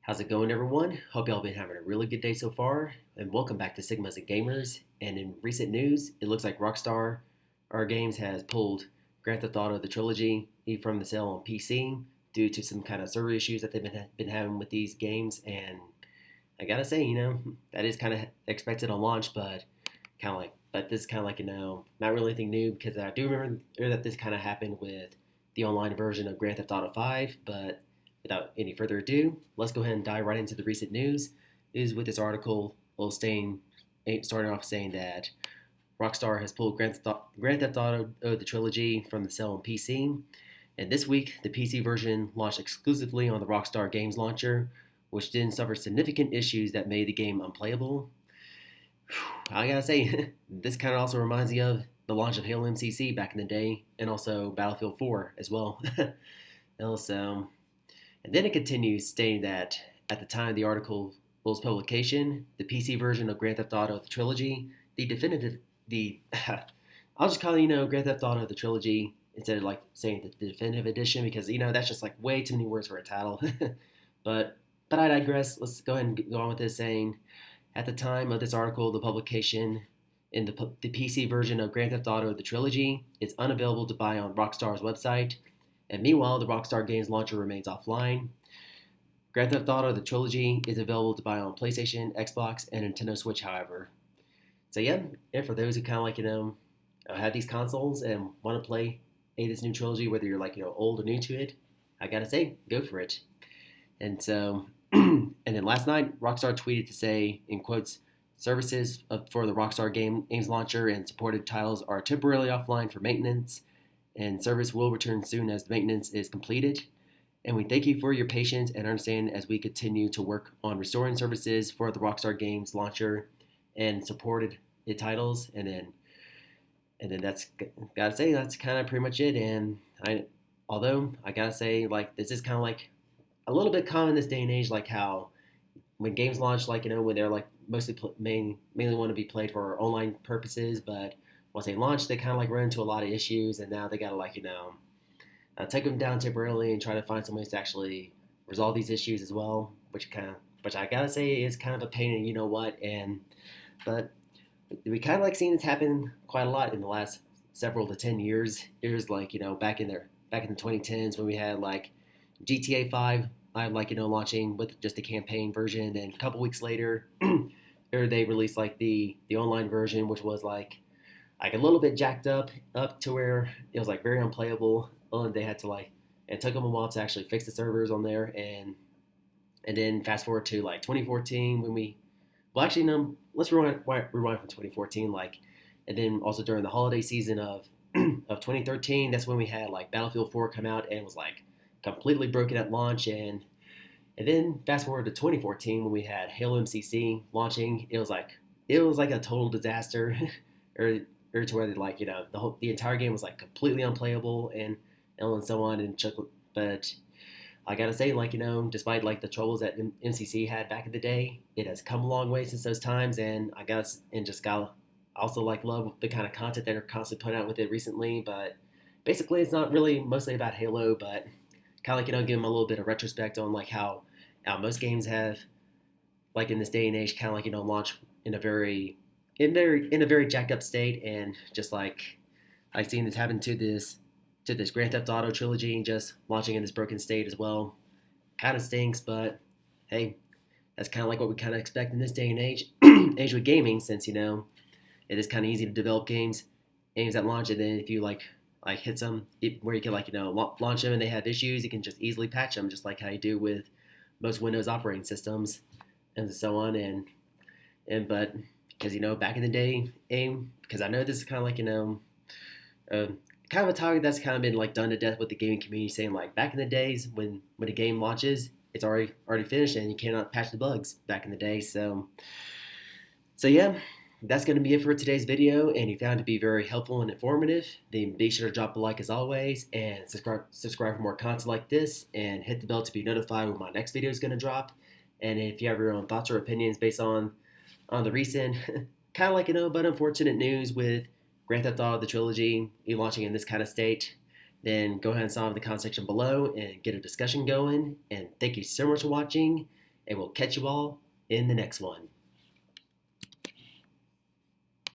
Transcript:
How's it going, everyone? Hope y'all been having a really good day so far, and welcome back to Sigmas and Gamers. And in recent news, it looks like Rockstar Games has pulled Grand Theft Auto: The Trilogy from the sale on PC due to some kind of server issues that they've been having with these games. And I gotta say, that is kind of expected on launch, but this is kind of like not really anything new because I do remember that this kind of happened with the online version of Grand Theft Auto 5. But without any further ado, let's go ahead and dive right into the recent news. Is with this article, starting off saying that Rockstar has pulled Grand Theft Auto the trilogy from the sale on PC, and this week the PC version launched exclusively on the Rockstar Games Launcher, which didn't suffer significant issues that made the game unplayable. I gotta say, this kind of also reminds me of the launch of Halo MCC back in the day, and also Battlefield 4 as well. Also, and then it continues stating that at the time of the article's publication, the PC version of Grand Theft Auto: The Trilogy, the I'll just call it Grand Theft Auto: The Trilogy instead of like saying the definitive edition because that's just like way too many words for a title. but but I digress. Let's go ahead and go on with this saying at the time of this article, the publication in the PC version of Grand Theft Auto: The Trilogy is unavailable to buy on Rockstar's website, and meanwhile, the Rockstar Games Launcher remains offline. Grand Theft Auto: The Trilogy is available to buy on PlayStation, Xbox, and Nintendo Switch, however. So yeah, and for those who kind of have these consoles and want to play this new trilogy, whether you're old or new to it, I gotta say, go for it. And so, and then last night, Rockstar tweeted to say, in quotes, services for the Rockstar Games Launcher and supported titles are temporarily offline for maintenance, and service will return soon as the maintenance is completed. And we thank you for your patience and understanding as we continue to work on restoring services for the Rockstar Games Launcher and supported titles. And then that's gotta say that's kind of pretty much it. Although I gotta say this is kind of like a little bit common this day and age, like how when games launch, when they're mostly mainly want to be played for online purposes, but once they launch, they kind of run into a lot of issues, and now they gotta take them down temporarily and try to find some ways to actually resolve these issues as well, which I gotta say is kind of a pain in what. But we kind of seeing this happen quite a lot in the last several to 10 years. It was back in the 2010s when we had GTA 5, launching with just a campaign version, and a couple weeks later, they released the online version, which was a little bit jacked up to where it was very unplayable. And they had to it took them a while to actually fix the servers on there, and then fast forward to 2014 when actually no, let's rewind from 2014 and then also during the holiday season of 2013, that's when we had Battlefield 4 come out and was completely broken at launch, and then fast forward to 2014 when we had Halo MCC launching. It was like a total disaster, or to where the entire game was completely unplayable and so on. But I gotta say, despite the troubles that MCC had back in the day, it has come a long way since those times, and got also love the kind of content they're constantly putting out with it recently. But basically, it's not really mostly about Halo, but kind of give them a little bit of retrospect on how most games have in this day and age kind of launch in a very jacked up state, and just I've seen this happen to this Grand Theft Auto trilogy, just launching in this broken state as well. Kind of stinks, but hey, that's kind of what we kind of expect in this day and age with gaming, since it is kind of easy to develop games at launch, and then if you hit some where you can launch them and they have issues, you can just easily patch them, just like how you do with most Windows operating systems and so on. But because back in the day, because I know this is kind of kind of a topic that's kind of been done to death with the gaming community, saying back in the days when a game launches, it's already finished and you cannot patch the bugs back in the day. So yeah, that's going to be it for today's video, and you found it to be very helpful and informative, then be sure to drop a like as always, and subscribe for more content like this, and hit the bell to be notified when my next video is going to drop. And if you have your own thoughts or opinions based on the recent kind of but unfortunate news with Grand Theft Auto: The Trilogy launching in this kind of state, then go ahead and sign in the comment section below and get a discussion going. And thank you so much for watching, and we'll catch you all in the next one.